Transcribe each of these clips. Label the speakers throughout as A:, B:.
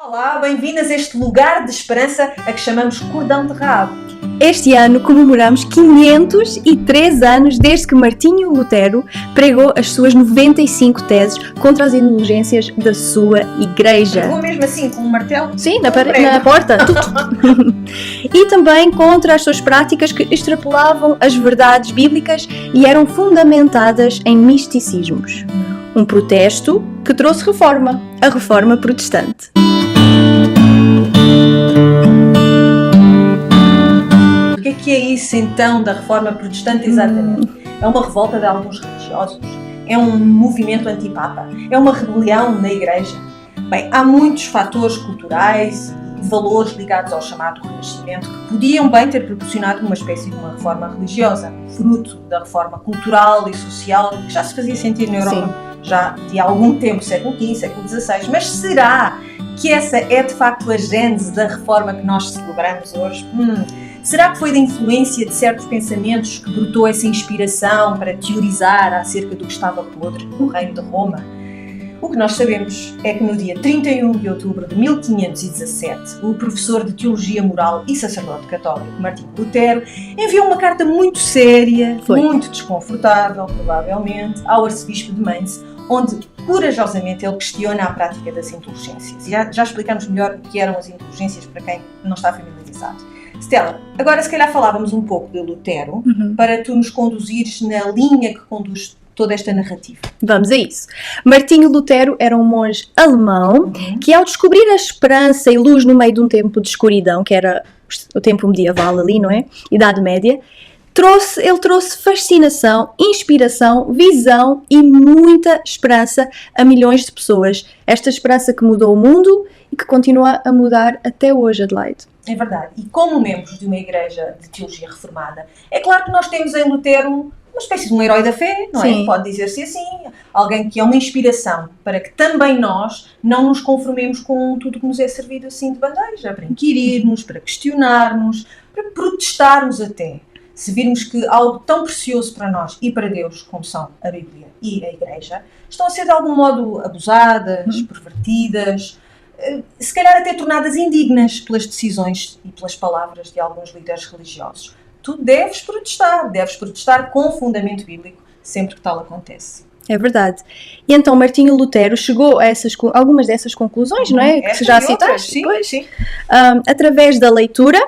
A: Olá, bem-vindas a este lugar de esperança a que chamamos Cordão de Rabo.
B: Este ano comemoramos 503 anos desde que Martinho Lutero pregou as suas 95 teses contra as indulgências da sua igreja.
A: Pegou mesmo assim, com um martelo?
B: Sim, na porta. E também contra as suas práticas que extrapolavam as verdades bíblicas e eram fundamentadas em misticismos. Um protesto que trouxe reforma, a reforma protestante.
A: O que é isso então da reforma protestante exatamente? É uma revolta de alguns religiosos? É um movimento antipapa? É uma rebelião na igreja? Bem, há muitos fatores culturais e valores ligados ao chamado Renascimento que podiam bem ter proporcionado uma espécie de uma reforma religiosa, fruto da reforma cultural e social que já se fazia sentir na Europa. Sim. Já de algum tempo, século XV, século XVI, mas será que essa é de facto a gênese da reforma que nós celebramos hoje? Será que foi da influência de certos pensamentos que brotou essa inspiração para teorizar acerca do que estava podre no reino de Roma? O que nós sabemos é que no dia 31 de outubro de 1517, o professor de Teologia Moral e sacerdote católico Martinho Lutero enviou uma carta muito séria, muito desconfortável, provavelmente, ao arcebispo de Mainz, onde corajosamente ele questiona a prática das indulgências. Já explicamos melhor o que eram as indulgências para quem não está familiarizado. Stella, agora se calhar falávamos um pouco de Lutero para tu nos conduzires na linha que conduz toda esta narrativa.
B: Vamos a isso. Martinho Lutero era um monge alemão que, ao descobrir a esperança e luz no meio de um tempo de escuridão, que era o tempo medieval ali, não é? Idade Média, ele trouxe fascinação, inspiração, visão e muita esperança a milhões de pessoas. Esta esperança que mudou o mundo e que continua a mudar até hoje, Adelaide.
A: É verdade. E como membros de uma igreja de teologia reformada, é claro que nós temos em Lutero uma espécie de um herói da fé, não é? Sim. Pode dizer-se assim. Alguém que é uma inspiração para que também nós não nos conformemos com tudo que nos é servido assim de bandeja, para inquirirmos, para questionarmos, para protestarmos até. Se virmos que algo tão precioso para nós e para Deus, como são a Bíblia e a Igreja, estão a ser de algum modo abusadas, pervertidas, se calhar até tornadas indignas pelas decisões e pelas palavras de alguns líderes religiosos. Tu deves protestar com fundamento bíblico sempre que tal acontece.
B: É verdade. E então Martinho Lutero chegou a algumas dessas conclusões, não é? Que já citaste?
A: Sim.
B: Através da leitura,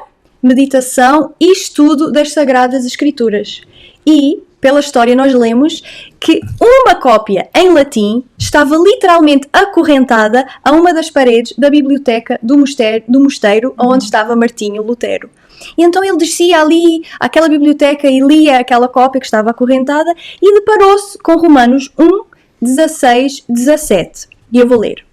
B: meditação e estudo das Sagradas Escrituras. E, pela história, nós lemos que uma cópia em latim estava literalmente acorrentada a uma das paredes da biblioteca do mosteiro onde estava Martinho Lutero. E então ele descia ali àquela biblioteca e lia aquela cópia que estava acorrentada e deparou-se com Romanos 1, 16, 17. E eu vou ler.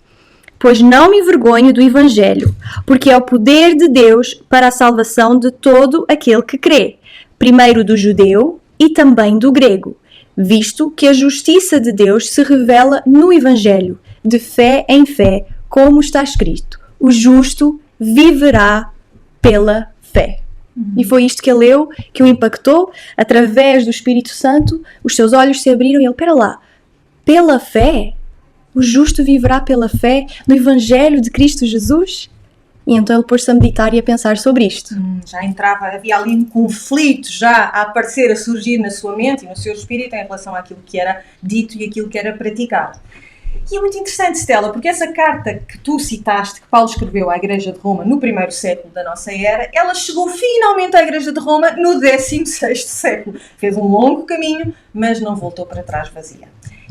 B: Pois não me envergonho do Evangelho, porque é o poder de Deus para a salvação de todo aquele que crê, primeiro do judeu e também do grego, visto que a justiça de Deus se revela no Evangelho, de fé em fé, como está escrito, o justo viverá pela fé. E foi isto que ele leu, que o impactou, através do Espírito Santo, os seus olhos se abriram e ele, espera lá, pela fé? O justo viverá pela fé no Evangelho de Cristo Jesus? E então ele pôs-se a meditar e a pensar sobre isto.
A: Havia ali um conflito já a aparecer, a surgir na sua mente e no seu espírito em relação àquilo que era dito e aquilo que era praticado. E é muito interessante, Stella, porque essa carta que tu citaste, que Paulo escreveu à Igreja de Roma no primeiro século da nossa era, ela chegou finalmente à Igreja de Roma no 16º século. Fez um longo caminho, mas não voltou para trás vazia.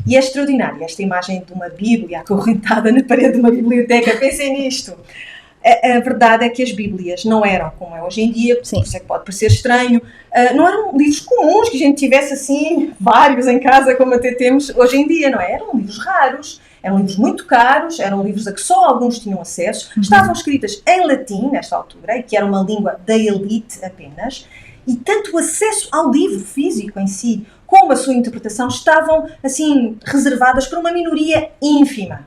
A: E é extraordinária esta imagem de uma Bíblia acorrentada na parede de uma biblioteca. Pensem nisto. A verdade é que as Bíblias não eram como é hoje em dia, por isso é que pode parecer estranho, não eram livros comuns que a gente tivesse assim vários em casa como até temos hoje em dia, não é? Eram livros raros, eram livros muito caros, eram livros a que só alguns tinham acesso, estavam escritas em latim nesta altura, e que era uma língua da elite apenas, e tanto o acesso ao livro físico em si, como a sua interpretação estavam, assim, reservadas para uma minoria ínfima.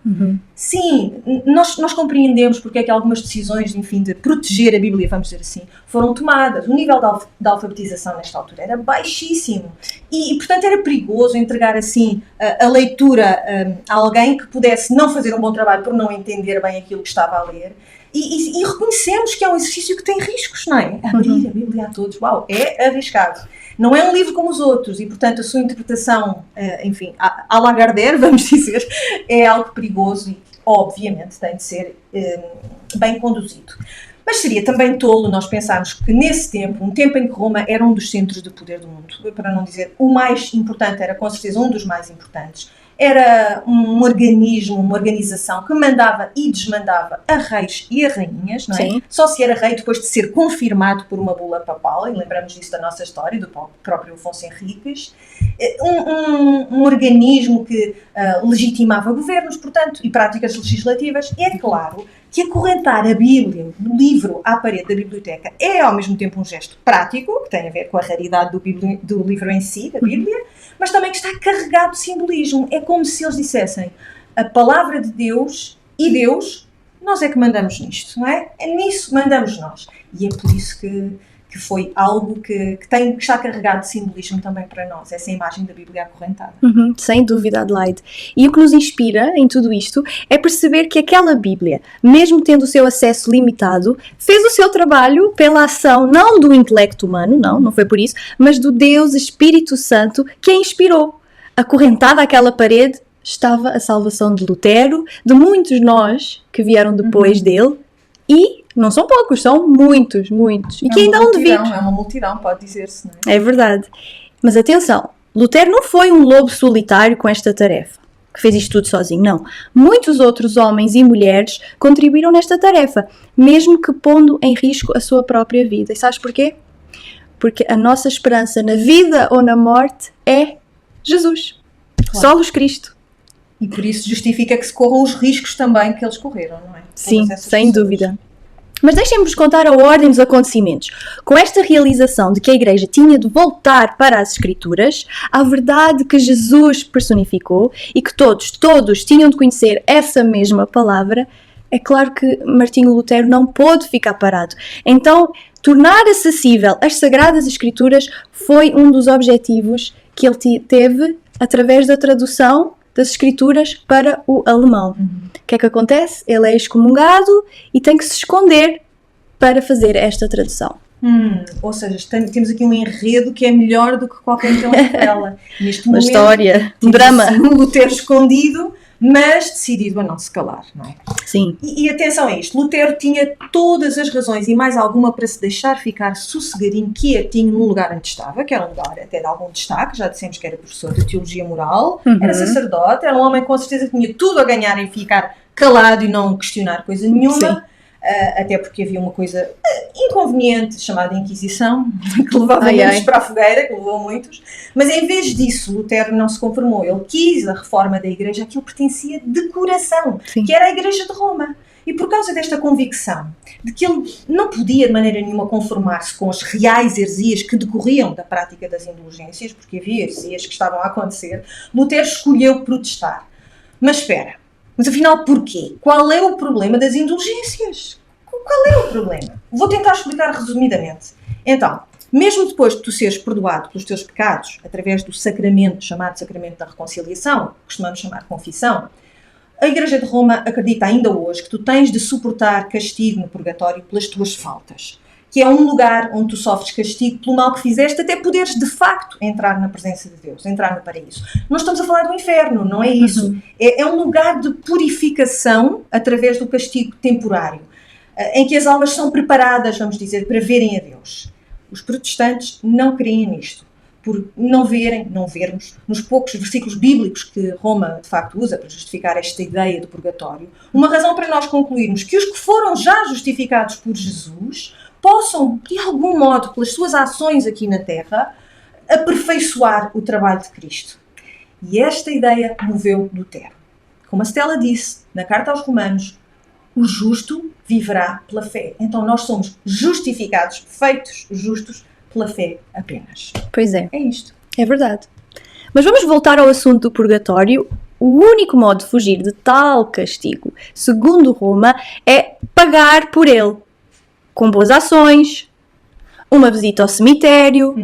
A: Sim, nós compreendemos porque é que algumas decisões, enfim, de proteger a Bíblia, vamos dizer assim, foram tomadas. O nível da alfabetização nesta altura era baixíssimo e portanto, era perigoso entregar, assim, a leitura a alguém que pudesse não fazer um bom trabalho por não entender bem aquilo que estava a ler. E reconhecemos que é um exercício que tem riscos, não é? Abrir a Bíblia a todos, uau, é arriscado. Não é um livro como os outros e, portanto, a sua interpretação, enfim, à Lagardère, vamos dizer, é algo perigoso e, obviamente, tem de ser bem conduzido. Mas seria também tolo nós pensarmos que nesse tempo, um tempo em que Roma era um dos centros de poder do mundo, para não dizer o mais importante, era com certeza um dos mais importantes, era um organismo, uma organização que mandava e desmandava a reis e a rainhas, não é?
B: Sim.
A: Só se era rei depois de ser confirmado por uma bula papal, e lembramos disso da nossa história, do próprio Afonso Henriques. Um organismo que legitimava governos, portanto, e práticas legislativas. É claro que acorrentar a Bíblia no livro à parede da biblioteca é ao mesmo tempo um gesto prático, que tem a ver com a raridade do livro em si, da Bíblia, mas também que está carregado de simbolismo. É como se eles dissessem: a palavra de Deus e Deus, nós é que mandamos nisto, não é? É nisso mandamos nós. E é por isso que foi algo que está carregado de simbolismo também para nós, essa imagem da Bíblia acorrentada.
B: Sem dúvida, Adelaide. E o que nos inspira em tudo isto é perceber que aquela Bíblia, mesmo tendo o seu acesso limitado, fez o seu trabalho pela ação não do intelecto humano, não foi por isso, mas do Deus Espírito Santo que a inspirou. Acorrentada àquela parede estava a salvação de Lutero, de muitos nós que vieram depois dele, e não são poucos, são muitos. E que ainda hão de vir.
A: É uma multidão, pode dizer-se, não é?
B: É verdade. Mas atenção, Lutero não foi um lobo solitário com esta tarefa, que fez isto tudo sozinho, não. Muitos outros homens e mulheres contribuíram nesta tarefa, mesmo que pondo em risco a sua própria vida. E sabes porquê? Porque a nossa esperança na vida ou na morte é Jesus. Claro. Solos Cristo.
A: E por isso justifica que se corram os riscos também que eles correram, não é?
B: Sim, sem dúvida. Mas deixem-vos contar a ordem dos acontecimentos. Com esta realização de que a Igreja tinha de voltar para as Escrituras, a verdade que Jesus personificou e que todos tinham de conhecer essa mesma palavra, é claro que Martinho Lutero não pôde ficar parado. Então, tornar acessível as Sagradas Escrituras foi um dos objetivos que ele teve através da tradução das Escrituras para o alemão. O que é que acontece? Ele é excomungado e tem que se esconder para fazer esta tradução.
A: Ou seja, temos aqui um enredo que é melhor do que qualquer telenovela. Neste
B: uma
A: momento,
B: história, um drama.
A: Um Lutero escondido, mas decidido a não se calar, não é?
B: Sim.
A: E atenção a isto, Lutero tinha todas as razões e mais alguma para se deixar ficar sossegadinho, quietinho no lugar onde estava, que era um lugar até de algum destaque. Já dissemos que era professor de teologia moral, era sacerdote, era um homem com certeza que tinha tudo a ganhar em ficar calado e não questionar coisa nenhuma. Até porque havia uma coisa inconveniente chamada Inquisição, que levava muitos para a fogueira, que levou muitos, mas em vez disso Lutero não se conformou, ele quis a reforma da Igreja, aquilo pertencia de coração, que era a Igreja de Roma, e por causa desta convicção de que ele não podia de maneira nenhuma conformar-se com as reais heresias que decorriam da prática das indulgências, porque havia heresias que estavam a acontecer, Lutero escolheu protestar. Mas espera, mas afinal porquê? Qual é o problema das indulgências? Qual é o problema? Vou tentar explicar resumidamente. Então, mesmo depois de tu seres perdoado pelos teus pecados, através do sacramento chamado Sacramento da Reconciliação, costumamos chamar confissão, a Igreja de Roma acredita ainda hoje que tu tens de suportar castigo no purgatório pelas tuas faltas, que é um lugar onde tu sofres castigo pelo mal que fizeste até poderes, de facto, entrar na presença de Deus, entrar no paraíso. Não estamos a falar do inferno, não é isso. É um lugar de purificação através do castigo temporário, em que as almas são preparadas, vamos dizer, para verem a Deus. Os protestantes não creem nisto, por não vermos, nos poucos versículos bíblicos que Roma, de facto, usa para justificar esta ideia do purgatório, uma razão para nós concluirmos que os que foram já justificados por Jesus possam, de algum modo, pelas suas ações aqui na Terra, aperfeiçoar o trabalho de Cristo. E esta ideia moveu Lutero. Como a Stella disse na carta aos Romanos, o justo viverá pela fé. Então nós somos justificados, feitos justos pela fé apenas.
B: Pois é.
A: É isto.
B: É verdade. Mas vamos voltar ao assunto do purgatório. O único modo de fugir de tal castigo, segundo Roma, é pagar por ele. Com boas ações, uma visita ao cemitério,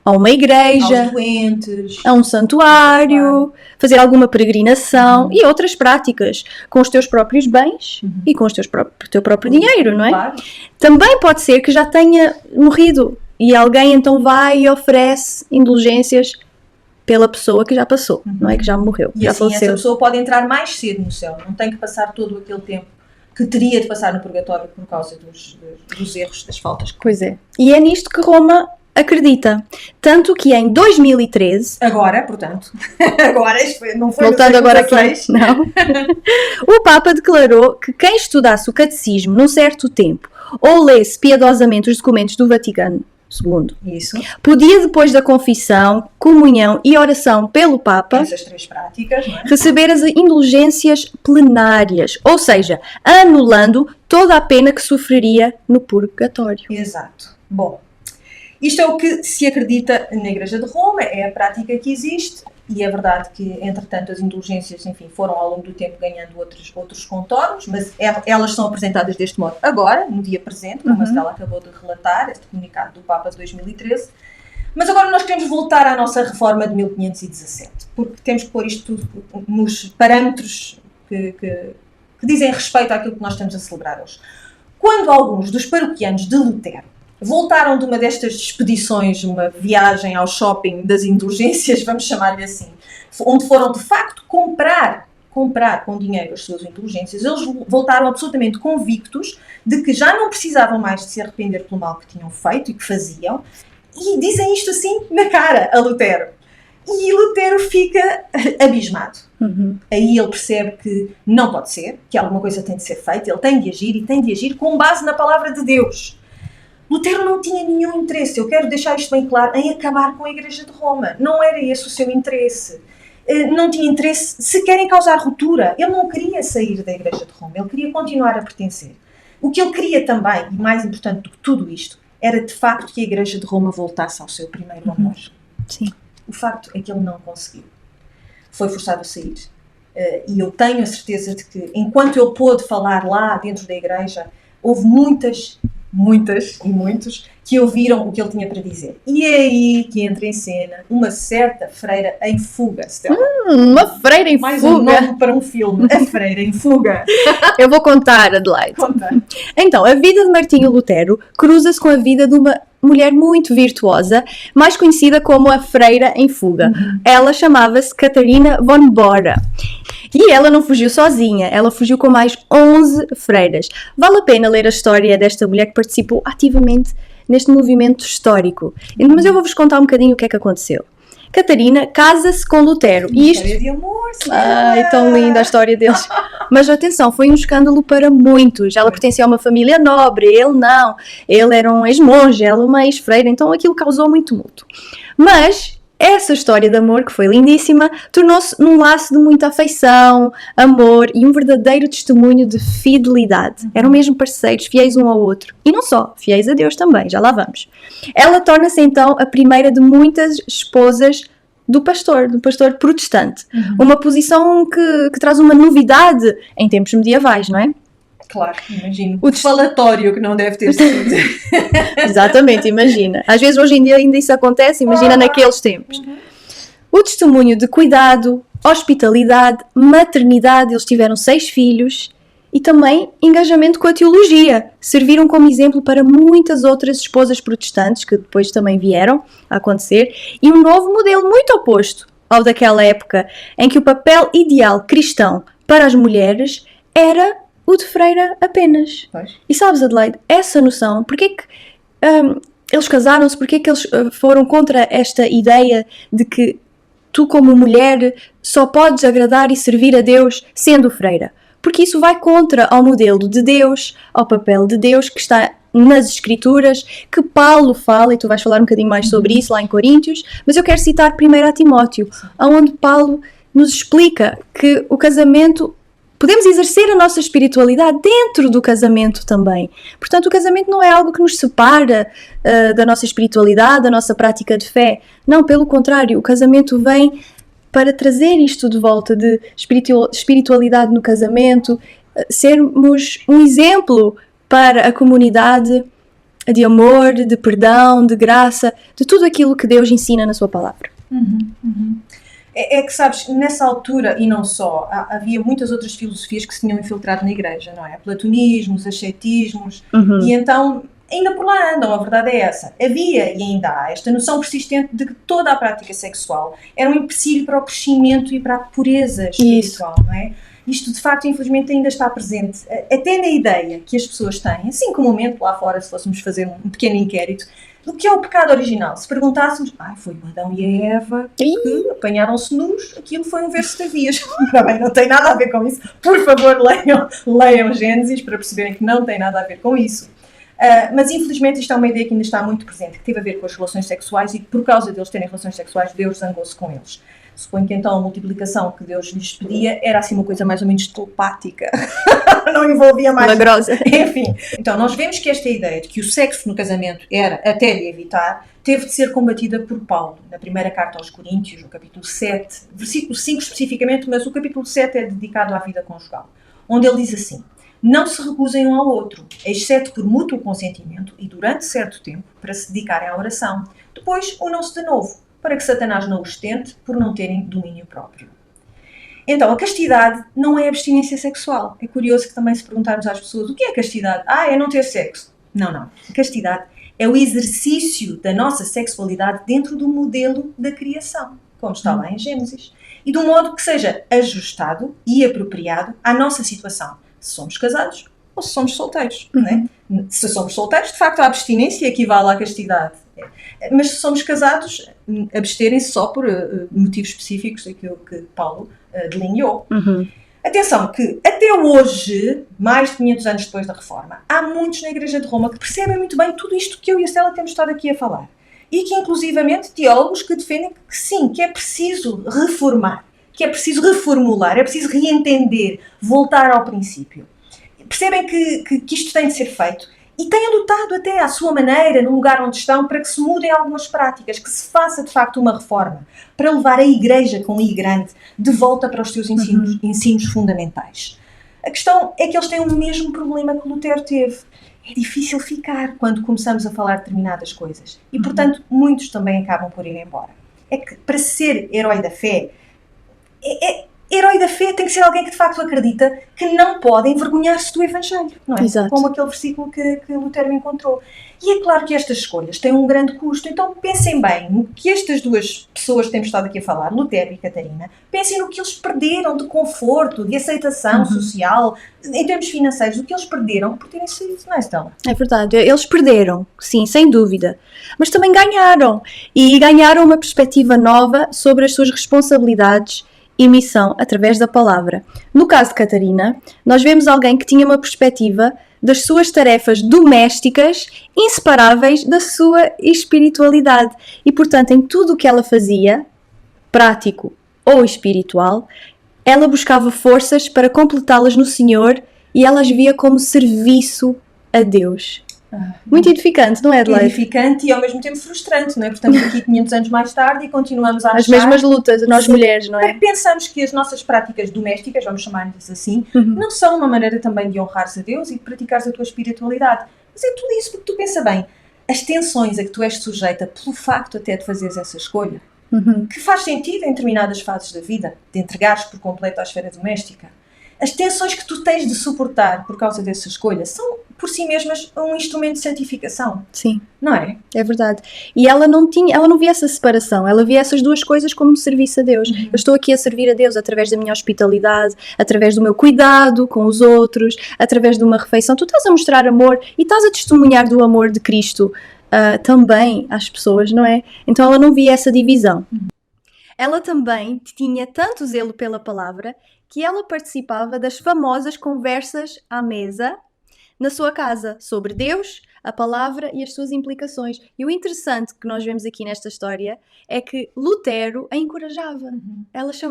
B: a uma igreja,
A: aos doentes,
B: a um santuário, fazer alguma peregrinação e outras práticas com os teus próprios bens e com o teu próprio dinheiro, não é?
A: Claro.
B: Também pode ser que já tenha morrido e alguém então vai e oferece indulgências pela pessoa que já passou, não é? Que já morreu,
A: E
B: já
A: assim
B: faleceu.
A: essa pessoa pode entrar mais cedo no céu, não tem que passar todo aquele tempo que teria de passar no purgatório por causa dos erros, das faltas.
B: Pois é. E é nisto que Roma acredita. Tanto que em 2013...
A: Agora, portanto, isto não foi
B: Voltando
A: no
B: agora
A: século
B: aqui,
A: XVI.
B: não. O Papa declarou que quem estudasse o catecismo num certo tempo ou lesse piedosamente os documentos do Vaticano II,
A: Isso,
B: podia, depois da confissão, comunhão e oração pelo Papa,
A: essas 3 práticas, não é?
B: receber as indulgências plenárias, ou seja, anulando toda a pena que sofreria no purgatório.
A: Exato. Bom, isto é o que se acredita na Igreja de Roma, é a prática que existe e é verdade que, entretanto, as indulgências, enfim, foram ao longo do tempo ganhando outros contornos, mas elas são apresentadas deste modo agora, no dia presente, como a Estela acabou de relatar, este comunicado do Papa de 2013. Mas agora nós queremos voltar à nossa reforma de 1517, porque temos que pôr isto tudo nos parâmetros que dizem respeito àquilo que nós estamos a celebrar hoje. Quando alguns dos paroquianos de Lutero voltaram de uma destas expedições, uma viagem ao shopping das indulgências, vamos chamar-lhe assim, onde foram de facto comprar com dinheiro as suas indulgências, eles voltaram absolutamente convictos de que já não precisavam mais de se arrepender pelo mal que tinham feito e que faziam, e dizem isto assim na cara a Lutero. E Lutero fica abismado. Aí ele percebe que não pode ser, que alguma coisa tem de ser feita, ele tem de agir e tem de agir com base na palavra de Deus. Lutero não tinha nenhum interesse, eu quero deixar isto bem claro, em acabar com a Igreja de Roma. Não era esse o seu interesse. Não tinha interesse sequer em causar ruptura. Ele não queria sair da Igreja de Roma, ele queria continuar a pertencer. O que ele queria também, e mais importante do que tudo isto, era de facto que a Igreja de Roma voltasse ao seu primeiro amor.
B: Sim.
A: O facto é que ele não conseguiu. Foi forçado a sair. E eu tenho a certeza de que, enquanto ele pôde falar lá dentro da igreja, houve muitas e muitos que ouviram o que ele tinha para dizer. E é aí que entra em cena uma certa freira em fuga, Stella.
B: Uma freira em
A: Mais
B: fuga.
A: um nome para um filme. A freira em fuga.
B: Eu vou contar, Adelaide.
A: Conta.
B: Então, a vida de Martinho Lutero cruza-se com a vida de uma mulher muito virtuosa, mais conhecida como a freira em fuga. Ela chamava-se Catarina von Bora. E ela não fugiu sozinha, ela fugiu com mais 11 freiras. Vale a pena ler a história desta mulher que participou ativamente neste movimento histórico. Mas eu vou-vos contar um bocadinho o que é que aconteceu. Catarina casa-se com Lutero. E isto...
A: História de amor,
B: Ai, tão linda a história deles. Mas atenção, foi um escândalo para muitos. Ela pertencia a uma família nobre, ele não. Ele era um ex-monge, ela uma ex-freira, então aquilo causou muito tumulto. Mas essa história de amor, que foi lindíssima, tornou-se num laço de muita afeição, amor e um verdadeiro testemunho de fidelidade. Eram mesmo parceiros, fiéis um ao outro. E não só, fiéis a Deus também, já lá vamos. Ela torna-se então a primeira de muitas esposas do pastor protestante. Uma posição que traz uma novidade em tempos medievais, não é?
A: Claro, imagino. O desfalatório que não deve ter sido.
B: Exatamente, imagina. Às vezes hoje em dia ainda isso acontece, imagina naqueles tempos. O testemunho de cuidado, hospitalidade, maternidade, eles tiveram 6 filhos e também engajamento com a teologia. Serviram como exemplo para muitas outras esposas protestantes que depois também vieram a acontecer e um novo modelo muito oposto ao daquela época em que o papel ideal cristão para as mulheres era o de freira apenas.
A: Pois.
B: E sabes, Adelaide, essa noção, porque é que eles casaram-se, porque é que eles foram contra esta ideia de que tu como mulher só podes agradar e servir a Deus sendo freira? Porque isso vai contra ao modelo de Deus, ao papel de Deus que está nas Escrituras, que Paulo fala, e tu vais falar um bocadinho mais sobre isso lá em Coríntios, mas eu quero citar primeiro a Timóteo, onde Paulo nos explica que o casamento podemos exercer a nossa espiritualidade dentro do casamento também. Portanto, o casamento não é algo que nos separa da nossa espiritualidade, da nossa prática de fé. Não, pelo contrário, o casamento vem para trazer isto de volta, de espiritualidade no casamento, sermos um exemplo para a comunidade de amor, de perdão, de graça, de tudo aquilo que Deus ensina na sua palavra.
A: É que, sabes, nessa altura, e não só, havia muitas outras filosofias que se tinham infiltrado na igreja, não é? Platonismos, ascetismos, e então ainda por lá andam, a verdade é essa. Havia e ainda há esta noção persistente de que toda a prática sexual era um empecilho para o crescimento e para a pureza espiritual, não é? Isto, de facto, infelizmente ainda está presente, até na ideia que as pessoas têm, assim comumente lá fora, se fôssemos fazer um pequeno inquérito, do que é o pecado original. Se perguntássemos, foi o Adão e a Eva que apanharam-se nus, aquilo foi um verso de Avias. Bem, não tem nada a ver com isso. Por favor, leiam Gênesis para perceberem que não tem nada a ver com isso. Mas infelizmente isto é uma ideia que ainda está muito presente, que teve a ver com as relações sexuais e que por causa deles terem relações sexuais, Deus zangou-se com eles. Suponho que então a multiplicação que Deus lhes pedia era assim uma coisa mais ou menos telepática. Não envolvia mais...
B: Milagrosa.
A: Enfim. Então nós vemos que esta ideia de que o sexo no casamento era até de evitar, teve de ser combatida por Paulo, na primeira carta aos Coríntios, no capítulo 7, versículo 5 especificamente, mas o capítulo 7 é dedicado à vida conjugal, onde ele diz assim: não se recusem um ao outro, exceto por mútuo consentimento e durante certo tempo, para se dedicarem à oração. Depois unam-se de novo, para que Satanás não os tente por não terem domínio próprio. Então, a castidade não é abstinência sexual. É curioso que também se perguntarmos às pessoas, o que é castidade? É não ter sexo. Não. A castidade é o exercício da nossa sexualidade dentro do modelo da criação, como está lá em Gênesis. E de um modo que seja ajustado e apropriado à nossa situação. Se somos casados ou se somos solteiros. Não é? Se somos solteiros, de facto, a abstinência equivale à castidade. Mas se somos casados, absterem-se só por motivos específicos daquilo que Paulo delineou. Atenção que até hoje, mais de 500 anos depois da Reforma, há muitos na Igreja de Roma que percebem muito bem tudo isto que eu e a Stella temos estado aqui a falar. E que inclusivamente teólogos que defendem que sim, que é preciso reformar, que é preciso reformular, é preciso reentender, voltar ao princípio. Percebem que isto tem de ser feito e têm lutado até à sua maneira, no lugar onde estão, para que se mudem algumas práticas, que se faça de facto uma reforma, para levar a Igreja, com I grande, de volta para os seus ensinos fundamentais. A questão é que eles têm o mesmo problema que Lutero teve. É difícil ficar quando começamos a falar de determinadas coisas. E, portanto, muitos também acabam por ir embora. É que, para ser herói da fé, herói da fé tem que ser alguém que de facto acredita que não pode envergonhar-se do Evangelho, não é?
B: Exato.
A: Como aquele versículo que Lutero encontrou. E é claro que estas escolhas têm um grande custo, então pensem bem no que estas duas pessoas que temos estado aqui a falar, Lutero e Catarina, pensem no que eles perderam de conforto, de aceitação social, em termos financeiros, o que eles perderam por terem saído, não é, Stella?
B: É verdade, eles perderam, sim, sem dúvida, mas também ganharam, e ganharam uma perspectiva nova sobre as suas responsabilidades e missão através da palavra. No caso de Catarina, nós vemos alguém que tinha uma perspectiva das suas tarefas domésticas inseparáveis da sua espiritualidade e, portanto, em tudo o que ela fazia, prático ou espiritual, ela buscava forças para completá-las no Senhor e ela as via como serviço a Deus. Muito edificante, não é, Adelaide?
A: Edificante e ao mesmo tempo frustrante, não é? Porque estamos aqui 500 anos mais tarde e continuamos a achar...
B: As mesmas lutas, nós mulheres, não é?
A: Pensamos que as nossas práticas domésticas, vamos chamar-lhes assim, não são uma maneira também de honrares a Deus e de praticares a tua espiritualidade. Mas é tudo isso porque tu pensa bem, as tensões a que tu és sujeita pelo facto até de fazeres essa escolha, que faz sentido em determinadas fases da vida, de entregares por completo à esfera doméstica. As tensões que tu tens de suportar por causa dessa escolha são, por si mesmas, um instrumento de santificação.
B: Sim.
A: Não é?
B: É verdade. E ela não via essa separação, ela via essas duas coisas como serviço a Deus. Eu estou aqui a servir a Deus através da minha hospitalidade, através do meu cuidado com os outros, através de uma refeição. Tu estás a mostrar amor e estás a testemunhar do amor de Cristo também às pessoas, não é? Então ela não via essa divisão. Ela também tinha tanto zelo pela palavra que ela participava das famosas conversas à mesa na sua casa sobre Deus, a palavra e as suas implicações. E o interessante que nós vemos aqui nesta história é que Lutero a encorajava.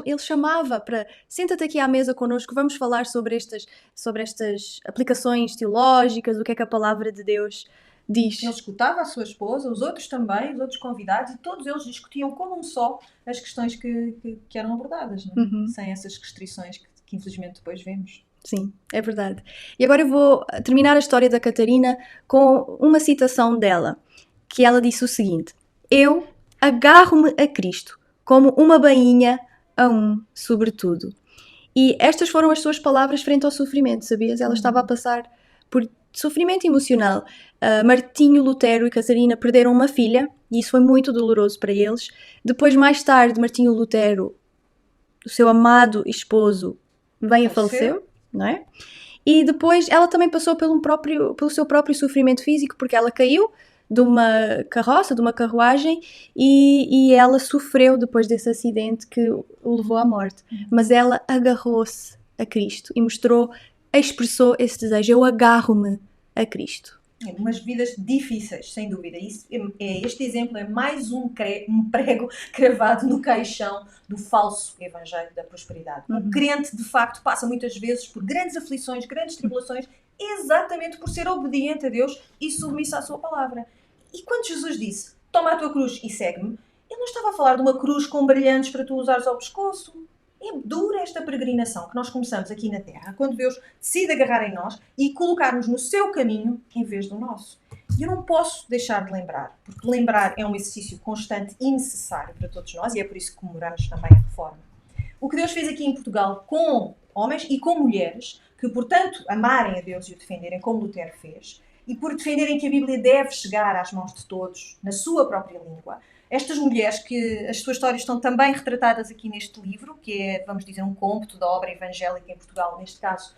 B: Ele chamava para, senta-te aqui à mesa connosco, vamos falar sobre estas aplicações teológicas, o que é que a palavra de Deus diz.
A: Ele escutava a sua esposa, os outros também, os outros convidados, e todos eles discutiam como um só as questões que eram abordadas, não é? Sem essas restrições que infelizmente depois vemos.
B: Sim, é verdade. E agora eu vou terminar a história da Catarina com uma citação dela, que ela disse o seguinte: eu agarro-me a Cristo como uma bainha a sobretudo. E estas foram as suas palavras frente ao sofrimento, sabias? Ela estava a passar por sofrimento emocional. Martinho Lutero e Catarina perderam uma filha, e isso foi muito doloroso para eles. Depois, mais tarde, Martinho Lutero, o seu amado esposo, faleceu, não é? E depois ela também passou pelo seu próprio sofrimento físico, porque ela caiu de uma carroça, de uma carruagem, e ela sofreu depois desse acidente que o levou à morte. Mas ela agarrou-se a Cristo e expressou esse desejo: eu agarro-me a Cristo.
A: Umas vidas difíceis, sem dúvida. Este exemplo é mais um prego cravado no caixão do falso evangelho da prosperidade. O crente, de facto, passa muitas vezes por grandes aflições, grandes tribulações, exatamente por ser obediente a Deus e submisso à sua palavra. E quando Jesus disse, toma a tua cruz e segue-me, ele não estava a falar de uma cruz com brilhantes para tu usares ao pescoço. É dura esta peregrinação que nós começamos aqui na Terra, quando Deus decide agarrar em nós e colocar-nos no seu caminho em vez do nosso. E eu não posso deixar de lembrar, porque lembrar é um exercício constante e necessário para todos nós, e é por isso que comemoramos também a Reforma. O que Deus fez aqui em Portugal com homens e com mulheres, que portanto amarem a Deus e o defenderem como Lutero fez, e por defenderem que a Bíblia deve chegar às mãos de todos, na sua própria língua. Estas mulheres, que as suas histórias estão também retratadas aqui neste livro, que é, vamos dizer, um cômputo da obra evangélica em Portugal, neste caso,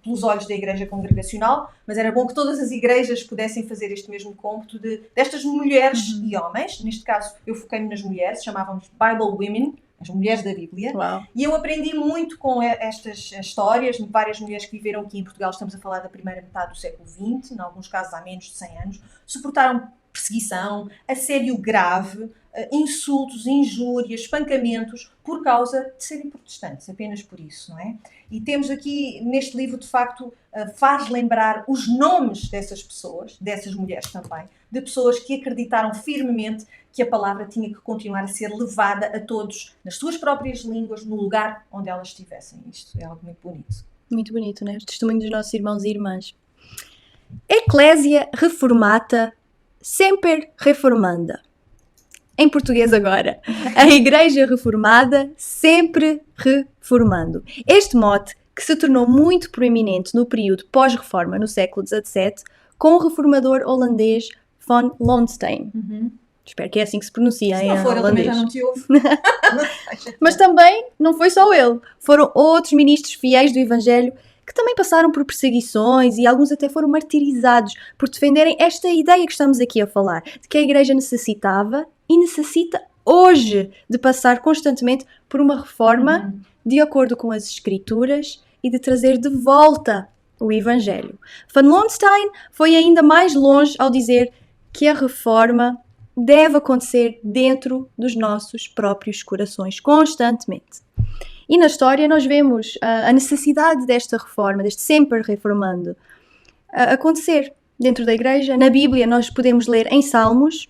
A: pelos olhos da Igreja Congregacional, mas era bom que todas as igrejas pudessem fazer este mesmo cômputo destas mulheres e homens. Neste caso, eu foquei-me nas mulheres, chamávamos Bible Women, as mulheres da Bíblia.
B: Uau.
A: E eu aprendi muito com estas histórias, várias mulheres que viveram aqui em Portugal, estamos a falar da primeira metade do século XX, em alguns casos há menos de 100 anos, suportaram perseguição, assédio grave, insultos, injúrias, espancamentos, por causa de serem protestantes, apenas por isso, não é? E temos aqui, neste livro, de facto, faz lembrar os nomes dessas pessoas, dessas mulheres também, de pessoas que acreditaram firmemente que a palavra tinha que continuar a ser levada a todos, nas suas próprias línguas, no lugar onde elas estivessem. Isto é algo muito bonito.
B: Muito bonito, não é? O testemunho dos nossos irmãos e irmãs. Ecclesia Reformata Semper Reformanda. Em português agora. A Igreja Reformada sempre reformando. Este mote, que se tornou muito proeminente no período pós-reforma, no século XVII, com o reformador holandês von Loonsteen. Espero que é assim que se pronuncia em holandês.
A: Se não for, ele também já não te ouve.
B: Mas também não foi só ele. Foram outros ministros fiéis do Evangelho que também passaram por perseguições e alguns até foram martirizados por defenderem esta ideia que estamos aqui a falar, de que a Igreja necessitava e necessita hoje de passar constantemente por uma reforma de acordo com as Escrituras e de trazer de volta o Evangelho. Van Loonsteen foi ainda mais longe ao dizer que a reforma deve acontecer dentro dos nossos próprios corações, constantemente. E na história nós vemos a necessidade desta reforma, deste sempre reformando, acontecer dentro da Igreja. Na Bíblia nós podemos ler em Salmos.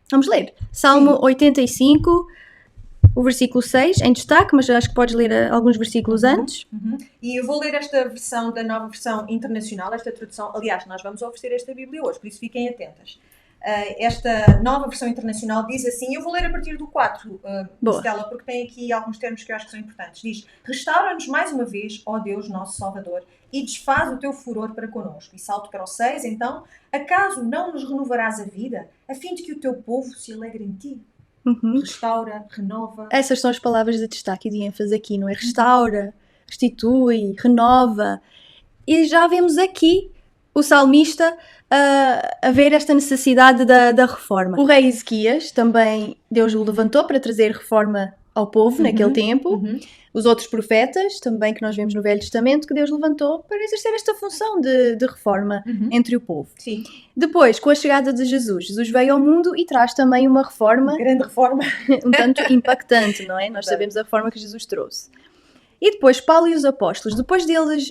B: Vamos ler. Salmo 85, o versículo 6, em destaque, mas acho que podes ler alguns versículos antes.
A: E eu vou ler esta versão da nova versão internacional, esta tradução. Aliás, nós vamos oferecer esta Bíblia hoje, por isso fiquem atentas. Esta nova versão internacional diz assim, eu vou ler a partir do 4, Stella, porque tem aqui alguns termos que eu acho que são importantes. Diz, restaura-nos mais uma vez, ó Deus, nosso Salvador, e desfaz o teu furor para connosco. E salto para o 6, então, acaso não nos renovarás a vida, a fim de que o teu povo se alegre em ti? Restaura, renova.
B: Essas são as palavras de destaque e de ênfase aqui, não é? Restaura, restitui, renova. E já vemos aqui o salmista a ver esta necessidade da reforma. O rei Ezequias também, Deus o levantou para trazer reforma ao povo naquele tempo. Os outros profetas, também que nós vemos no Velho Testamento, que Deus levantou para exercer esta função de reforma entre o povo.
A: Sim.
B: Depois, com a chegada de Jesus, Jesus veio ao mundo e traz também uma reforma,
A: Grande reforma.
B: um tanto impactante, não é? Nós sabemos a reforma que Jesus trouxe. E depois, Paulo e os apóstolos, depois deles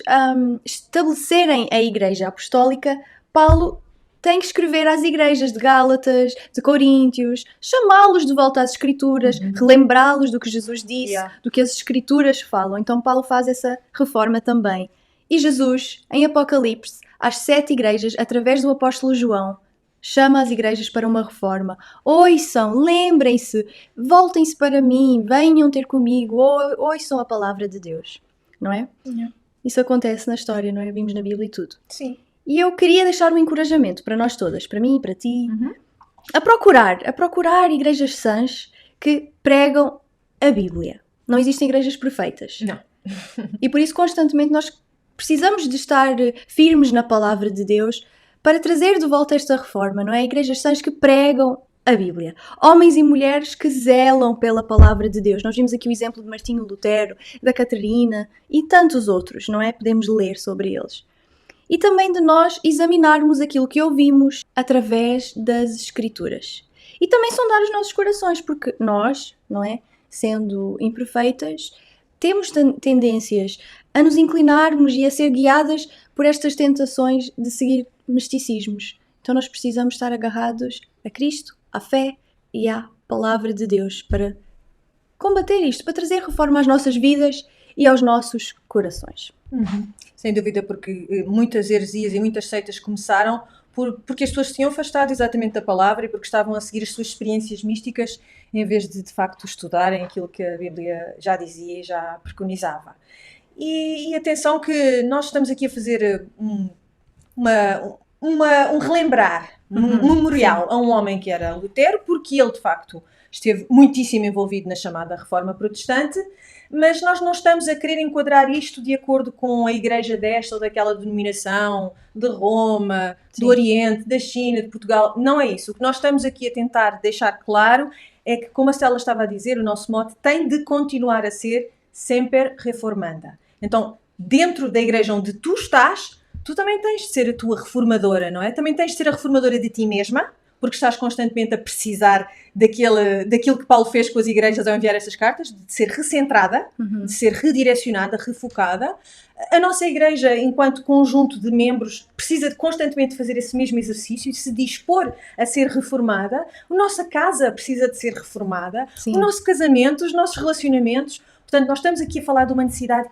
B: estabelecerem a Igreja Apostólica, Paulo tem que escrever às igrejas de Gálatas, de Coríntios, chamá-los de volta às Escrituras, relembrá-los do que Jesus disse, do que as Escrituras falam. Então Paulo faz essa reforma também. E Jesus, em Apocalipse, às 7 igrejas, através do apóstolo João, chama as igrejas para uma reforma. Ouçam, lembrem-se, voltem-se para mim, venham ter comigo, ouçam a palavra de Deus. Não é? Isso acontece na história, não é? Vimos na Bíblia e tudo.
A: Sim.
B: E eu queria deixar um encorajamento para nós todas, para mim e para ti, a procurar igrejas sãs que pregam a Bíblia. Não existem igrejas perfeitas.
A: Não.
B: E por isso constantemente nós precisamos de estar firmes na palavra de Deus para trazer de volta esta reforma, não é? Igrejas sãs que pregam a Bíblia. Homens e mulheres que zelam pela palavra de Deus. Nós vimos aqui o exemplo de Martinho Lutero, da Catarina e tantos outros, não é? Podemos ler sobre eles. E também de nós examinarmos aquilo que ouvimos através das Escrituras. E também sondar os nossos corações, porque nós, não é? Sendo imperfeitas, temos tendências a nos inclinarmos e a ser guiadas por estas tentações de seguir misticismos. Então nós precisamos estar agarrados a Cristo, à fé e à palavra de Deus para combater isto, para trazer reforma às nossas vidas e aos nossos corações.
A: Sem dúvida, porque muitas heresias e muitas seitas começaram porque as pessoas se tinham afastado exatamente da palavra e porque estavam a seguir as suas experiências místicas em vez de facto estudarem aquilo que a Bíblia já dizia e já preconizava. E atenção que nós estamos aqui a fazer um relembrar, um memorial a um homem que era Lutero, porque ele de facto esteve muitíssimo envolvido na chamada Reforma Protestante, mas nós não estamos a querer enquadrar isto de acordo com a igreja desta ou daquela denominação, de Roma, do Oriente, da China, de Portugal. Não é isso. O que nós estamos aqui a tentar deixar claro é que, como a Stella estava a dizer, o nosso mote tem de continuar a ser sempre reformanda. Então, dentro da igreja onde tu estás, tu também tens de ser a tua reformadora, não é? Também tens de ser a reformadora de ti mesma, porque estás constantemente a precisar daquilo que Paulo fez com as igrejas ao enviar essas cartas, de ser recentrada, de ser redirecionada, refocada. A nossa igreja, enquanto conjunto de membros, precisa de constantemente fazer esse mesmo exercício e se dispor a ser reformada. A nossa casa precisa de ser reformada. Sim. O nosso casamento, os nossos relacionamentos. Portanto, nós estamos aqui a falar de uma necessidade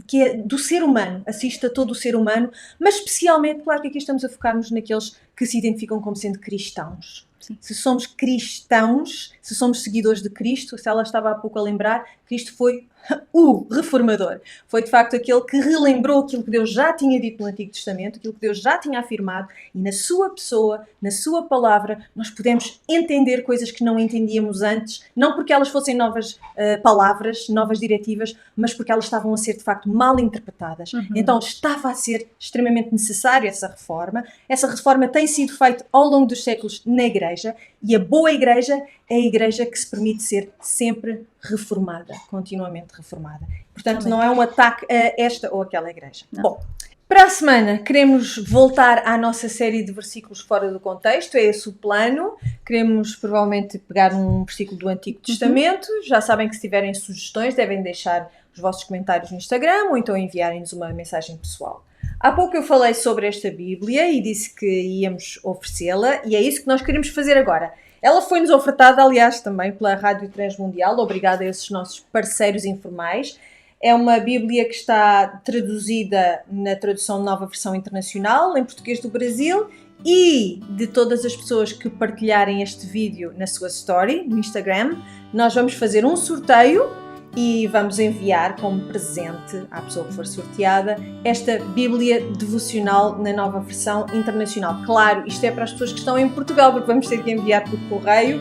A: que é do ser humano, assiste a todo o ser humano, mas especialmente, claro que aqui estamos a focar-nos naqueles que se identificam como sendo cristãos. Sim. Se somos cristãos, se somos seguidores de Cristo, se ela estava há pouco a lembrar, Cristo foi o reformador. Foi de facto aquele que relembrou aquilo que Deus já tinha dito no Antigo Testamento, aquilo que Deus já tinha afirmado, e na sua pessoa, na sua palavra, nós podemos entender coisas que não entendíamos antes, não porque elas fossem novas palavras, novas diretivas, mas porque elas estavam a ser de facto mal interpretadas. Então estava a ser extremamente necessária essa reforma. Essa reforma tem sido feita ao longo dos séculos na igreja, e a boa igreja é a igreja que se permite ser sempre reformada, continuamente reformada. Portanto, não é um ataque a esta ou aquela igreja. Não. Bom, para a semana queremos voltar à nossa série de versículos fora do contexto, é esse o plano. Queremos provavelmente pegar um versículo do Antigo Testamento. Já sabem que se tiverem sugestões devem deixar os vossos comentários no Instagram ou então enviarem-nos uma mensagem pessoal. Há pouco eu falei sobre esta Bíblia e disse que íamos oferecê-la, e é isso que nós queremos fazer agora. Ela foi-nos ofertada, aliás, também pela Rádio Transmundial. Obrigada a esses nossos parceiros informais. É uma Bíblia que está traduzida na tradução Nova Versão Internacional, em português do Brasil, e de todas as pessoas que partilharem este vídeo na sua story, no Instagram, nós vamos fazer um sorteio e vamos enviar como presente à pessoa que for sorteada esta Bíblia devocional na Nova Versão Internacional. Claro, isto é para as pessoas que estão em Portugal, porque vamos ter que enviar por correio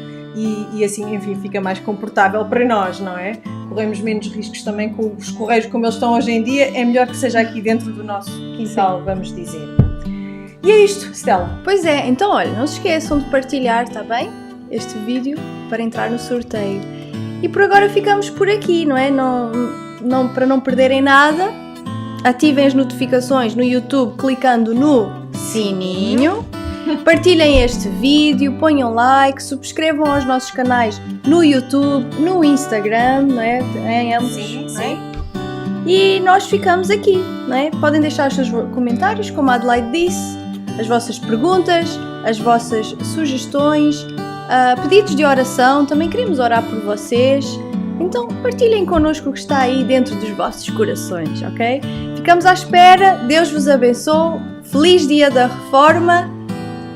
A: e assim, enfim, fica mais confortável para nós, não é? Corremos menos riscos também com os correios como eles estão hoje em dia. É melhor que seja aqui dentro do nosso quintal, vamos dizer. E é isto, Stella.
B: Pois é, então olha, não se esqueçam de partilhar, está bem? Este vídeo para entrar no sorteio. E por agora ficamos por aqui, não é? Para não perderem nada, ativem as notificações no YouTube clicando no sininho. Partilhem este vídeo, ponham like, subscrevam aos nossos canais no YouTube, no Instagram, não é?
A: Sim, sim.
B: E nós ficamos aqui, não é? Podem deixar os seus comentários, como a Adelaide disse, as vossas perguntas, as vossas sugestões, pedidos de oração, também queremos orar por vocês. Então partilhem connosco o que está aí dentro dos vossos corações, ok? Ficamos à espera, Deus vos abençoe, feliz dia da Reforma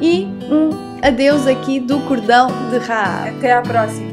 B: e um adeus aqui do Cordão de Raab.
A: Até à próxima.